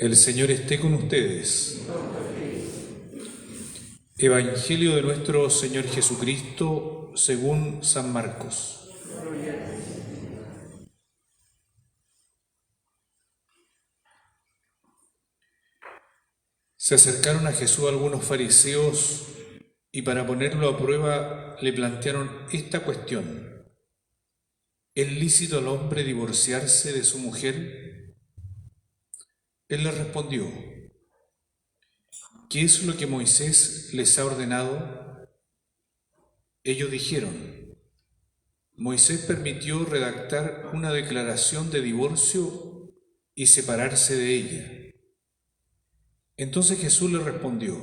El Señor esté con ustedes. Evangelio de nuestro Señor Jesucristo según San Marcos. Se acercaron a Jesús algunos fariseos y para ponerlo a prueba le plantearon esta cuestión: ¿es lícito al hombre divorciarse de su mujer? Él les respondió: ¿qué es lo que Moisés les ha ordenado? Ellos dijeron: Moisés permitió redactar una declaración de divorcio y separarse de ella. Entonces Jesús les respondió: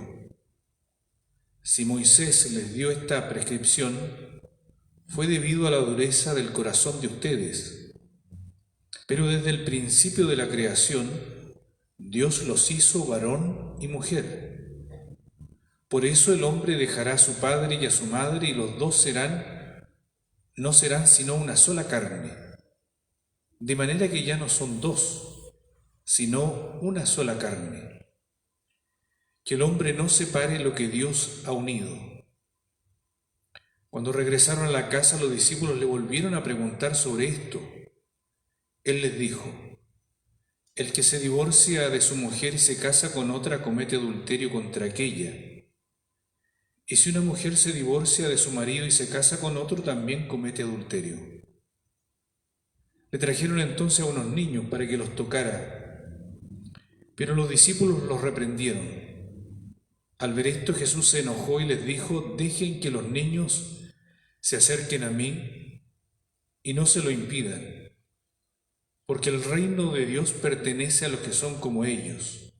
si Moisés les dio esta prescripción, fue debido a la dureza del corazón de ustedes. Pero desde el principio de la creación, Dios los hizo varón y mujer. Por eso el hombre dejará a su padre y a su madre, y los dos no serán sino una sola carne. De manera que ya no son dos, sino una sola carne. Que el hombre no separe lo que Dios ha unido. Cuando regresaron a la casa, los discípulos le volvieron a preguntar sobre esto. Él les dijo: el que se divorcia de su mujer y se casa con otra comete adulterio contra aquella. Y si una mujer se divorcia de su marido y se casa con otro, también comete adulterio. Le trajeron entonces a unos niños para que los tocara, pero los discípulos los reprendieron. Al ver esto, Jesús se enojó y les dijo: dejen que los niños se acerquen a mí y no se lo impidan, porque el reino de Dios pertenece a los que son como ellos.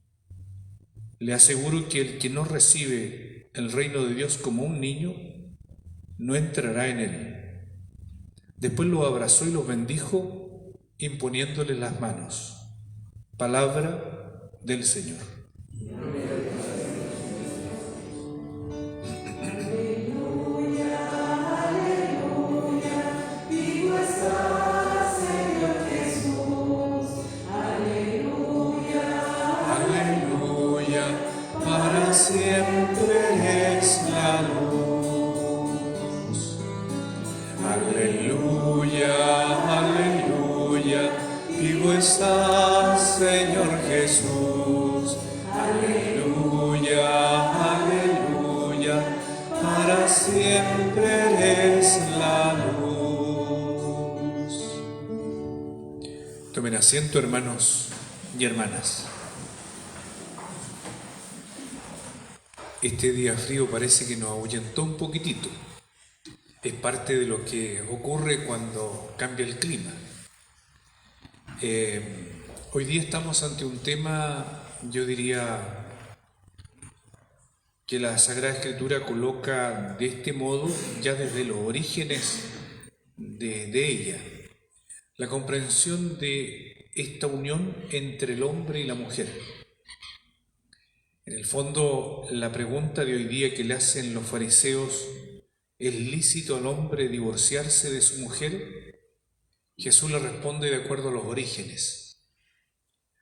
Le aseguro que el que no recibe el reino de Dios como un niño, no entrará en él. Después los abrazó y los bendijo, imponiéndoles las manos. Palabra del Señor. Siempre es la luz. Aleluya, aleluya, vivo estás, Señor Jesús. Aleluya, aleluya, para siempre eres la luz. Tomen asiento, hermanos y hermanas. Este día frío parece que nos ahuyentó un poquitito. Es parte de lo que ocurre cuando cambia el clima. Hoy día estamos ante un tema, yo diría, que la Sagrada Escritura coloca de este modo ya desde los orígenes de ella. La comprensión de esta unión entre el hombre y la mujer. En el fondo, la pregunta de hoy día que le hacen los fariseos: ¿es lícito al hombre divorciarse de su mujer? Jesús le responde de acuerdo a los orígenes,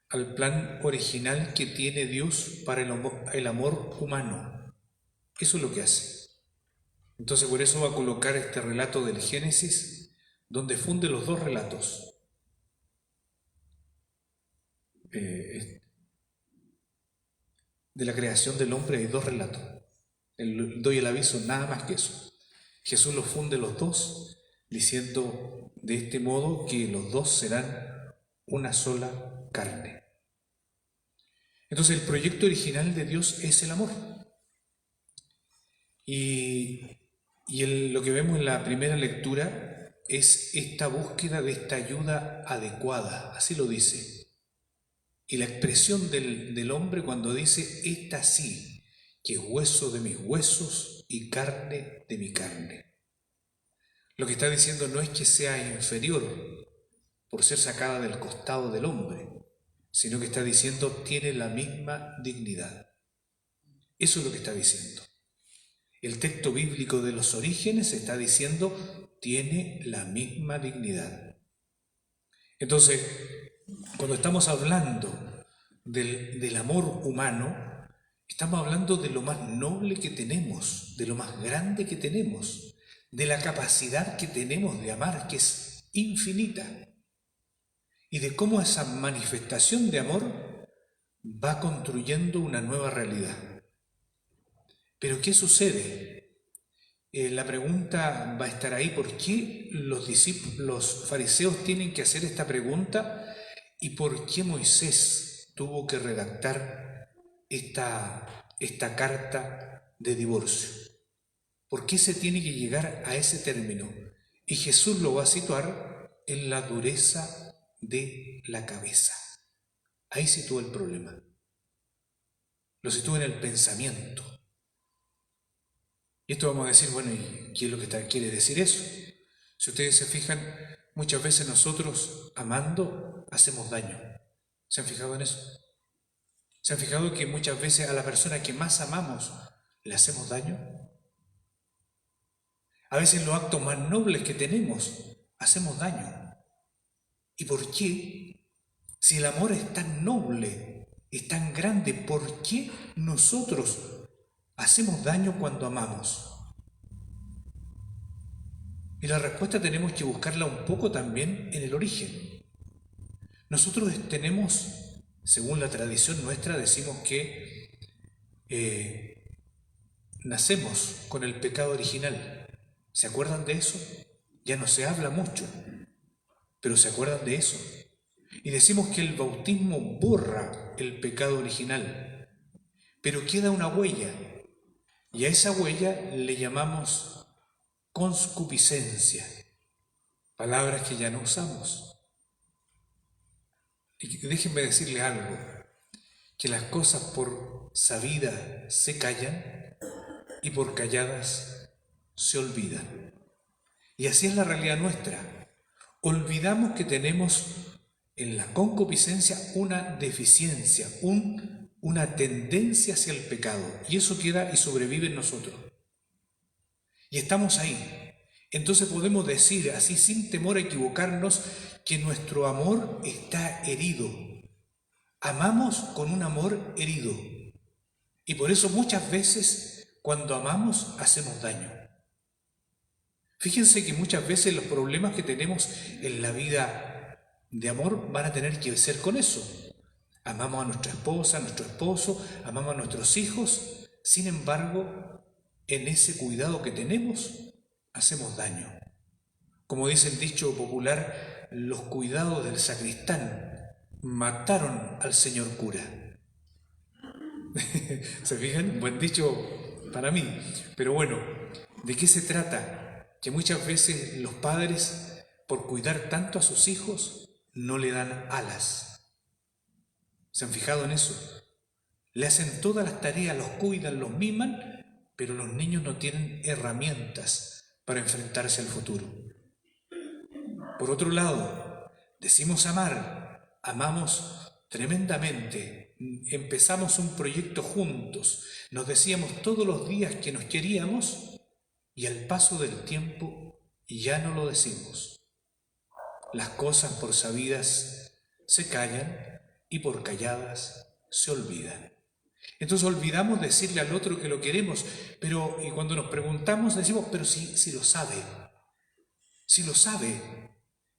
al plan original que tiene Dios para el amor humano. Eso es lo que hace. Entonces, por eso va a colocar este relato del Génesis, donde funde los dos relatos. De la creación del hombre hay dos relatos. Doy el aviso, nada más que eso. Jesús los funde los dos, diciendo de este modo que los dos serán una sola carne. Entonces, el proyecto original de Dios es el amor. Y lo que vemos en la primera lectura es esta búsqueda de esta ayuda adecuada, así lo dice. Y la expresión del hombre cuando dice: esta sí, que es hueso de mis huesos y carne de mi carne. Lo que está diciendo no es que sea inferior por ser sacada del costado del hombre, sino que está diciendo tiene la misma dignidad. Eso es lo que está diciendo. El texto bíblico de los orígenes está diciendo tiene la misma dignidad. Entonces, cuando estamos hablando del amor humano, estamos hablando de lo más noble que tenemos, de lo más grande que tenemos, de la capacidad que tenemos de amar, que es infinita, y de cómo esa manifestación de amor va construyendo una nueva realidad. Pero ¿qué sucede? La pregunta va a estar ahí: ¿por qué los fariseos tienen que hacer esta pregunta? ¿Y por qué Moisés tuvo que redactar esta carta de divorcio? ¿Por qué se tiene que llegar a ese término? Y Jesús lo va a situar en la dureza de la cabeza. Ahí sitúa el problema. Lo sitúa en el pensamiento. Y esto vamos a decir, bueno, ¿y qué es lo que quiere decir eso? Si ustedes se fijan, muchas veces nosotros, amando, hacemos daño. ¿Se han fijado en eso? ¿Se han fijado que muchas veces a la persona que más amamos le hacemos daño? A veces los actos más nobles que tenemos hacemos daño. ¿Y por qué? Si el amor es tan noble, es tan grande, ¿por qué nosotros hacemos daño cuando amamos? Y la respuesta tenemos que buscarla un poco también en el origen. Nosotros tenemos, según la tradición nuestra, decimos que nacemos con el pecado original. ¿Se acuerdan de eso? Ya no se habla mucho, pero ¿se acuerdan de eso? Y decimos que el bautismo borra el pecado original, pero queda una huella, y a esa huella le llamamos concupiscencia, palabras que ya no usamos. Y déjenme decirle algo, que las cosas por sabidas se callan y por calladas se olvidan. Y así es la realidad nuestra. Olvidamos que tenemos en la concupiscencia una deficiencia, una tendencia hacia el pecado, y eso queda y sobrevive en nosotros. Y estamos ahí. Entonces podemos decir, así sin temor a equivocarnos, que nuestro amor está herido. Amamos con un amor herido. Y por eso muchas veces cuando amamos hacemos daño. Fíjense que muchas veces los problemas que tenemos en la vida de amor van a tener que ver con eso. Amamos a nuestra esposa, a nuestro esposo, amamos a nuestros hijos. Sin embargo, en ese cuidado que tenemos, hacemos daño. Como dice el dicho popular, los cuidados del sacristán mataron al señor cura. ¿Se fijan? Un buen dicho para mí. Pero bueno, ¿de qué se trata? Que muchas veces los padres, por cuidar tanto a sus hijos, no le dan alas. ¿Se han fijado en eso? Le hacen todas las tareas, los cuidan, los miman, pero los niños no tienen herramientas para enfrentarse al futuro. Por otro lado, decimos amar, amamos tremendamente, empezamos un proyecto juntos, nos decíamos todos los días que nos queríamos y al paso del tiempo ya no lo decimos. Las cosas por sabidas se callan y por calladas se olvidan. Entonces olvidamos decirle al otro que lo queremos, y cuando nos preguntamos decimos, pero si lo sabe, si lo sabe.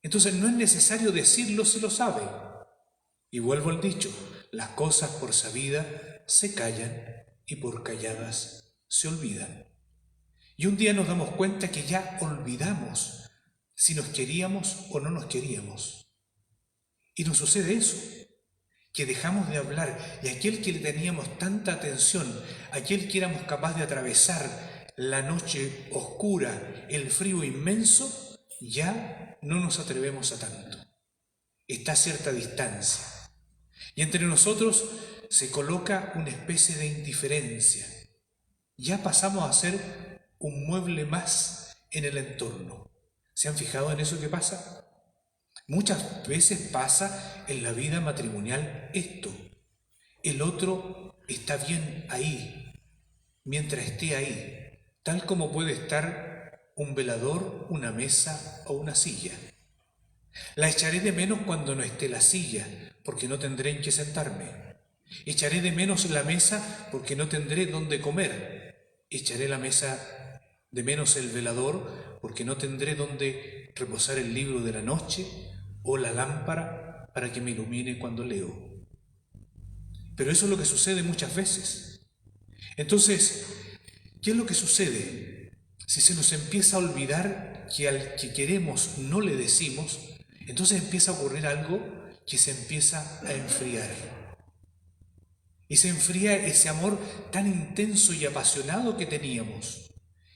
Entonces no es necesario decirlo si lo sabe. Y vuelvo al dicho, las cosas por sabidas se callan y por calladas se olvidan. Y un día nos damos cuenta que ya olvidamos si nos queríamos o no nos queríamos. Y nos sucede eso, que dejamos de hablar y aquel que le teníamos tanta atención, aquel que éramos capaces de atravesar la noche oscura, el frío inmenso, ya no nos atrevemos a tanto. Está a cierta distancia. Y entre nosotros se coloca una especie de indiferencia. Ya pasamos a ser un mueble más en el entorno. ¿Se han fijado en eso que pasa? Muchas veces pasa en la vida matrimonial esto. El otro está bien ahí, mientras esté ahí, tal como puede estar un velador, una mesa o una silla. La echaré de menos cuando no esté la silla, porque no tendré en qué sentarme. Echaré de menos la mesa porque no tendré dónde comer. Echaré la mesa de menos el velador porque no tendré dónde reposar el libro de la noche o la lámpara para que me ilumine cuando leo. Pero eso es lo que sucede muchas veces. Entonces, ¿qué es lo que sucede? Si se nos empieza a olvidar que al que queremos no le decimos, entonces empieza a ocurrir algo que se empieza a enfriar. Y se enfría ese amor tan intenso y apasionado que teníamos.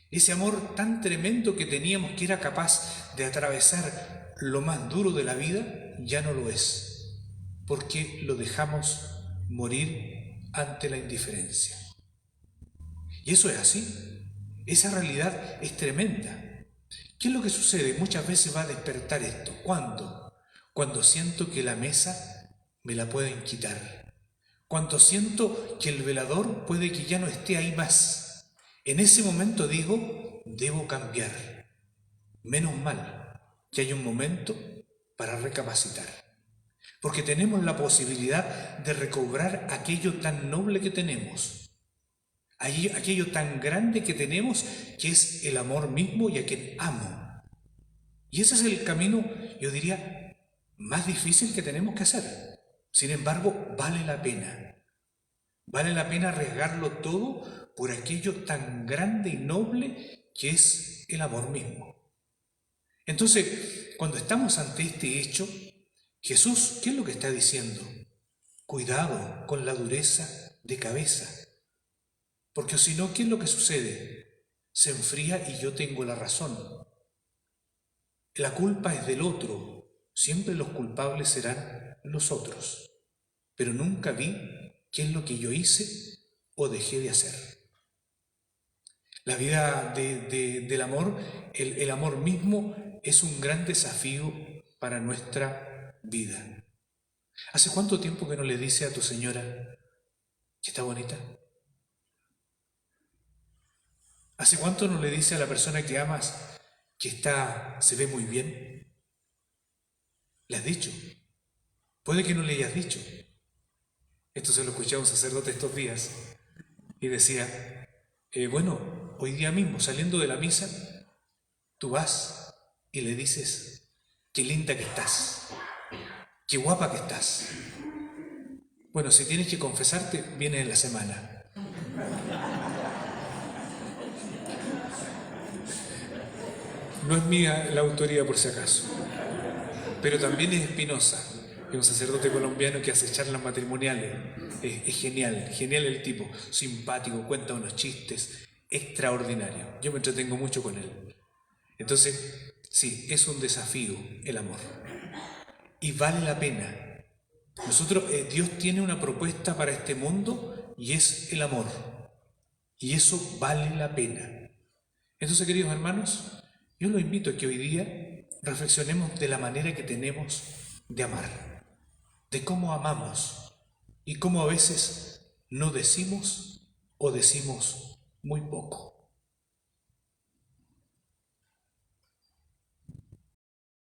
Ese amor tan tremendo que teníamos que era capaz de atravesar lo más duro de la vida, ya no lo es. Porque lo dejamos morir ante la indiferencia. Y eso es así. Esa realidad es tremenda. ¿Qué es lo que sucede? Muchas veces va a despertar esto. ¿Cuándo? Cuando siento que la mesa me la pueden quitar. Cuando siento que el velador puede que ya no esté ahí más. En ese momento digo, debo cambiar. Menos mal que hay un momento para recapacitar. Porque tenemos la posibilidad de recobrar aquello tan noble que tenemos. Aquello tan grande que tenemos, que es el amor mismo y a quien amo. Y ese es el camino, yo diría, más difícil que tenemos que hacer. Sin embargo, vale la pena. Vale la pena arriesgarlo todo por aquello tan grande y noble que es el amor mismo. Entonces, cuando estamos ante este hecho, Jesús, ¿qué es lo que está diciendo? Cuidado con la dureza de cabeza. Porque si no, ¿qué es lo que sucede? Se enfría y yo tengo la razón. La culpa es del otro. Siempre los culpables serán los otros. Pero nunca vi qué es lo que yo hice o dejé de hacer. La vida del amor, el amor mismo, es un gran desafío para nuestra vida. ¿Hace cuánto tiempo que no le dice a tu señora que está bonita? ¿Hace cuánto no le dice a la persona que amas que se ve muy bien? ¿Le has dicho? Puede que no le hayas dicho. Esto se lo escuché a un sacerdote estos días y decía, bueno, hoy día mismo saliendo de la misa, tú vas y le dices, qué linda que estás, qué guapa que estás. Bueno, si tienes que confesarte, viene en la semana. No es mía la autoría por si acaso, pero también es Espinosa, que es un sacerdote colombiano que hace charlas matrimoniales. Es genial, genial el tipo, simpático, cuenta unos chistes, extraordinario. Yo me entretengo mucho con él. Entonces, sí, es un desafío el amor. Y vale la pena. Dios tiene una propuesta para este mundo y es el amor. Y eso vale la pena. Entonces, queridos hermanos, yo los invito a que hoy día reflexionemos de la manera que tenemos de amar, de cómo amamos y cómo a veces no decimos o decimos muy poco.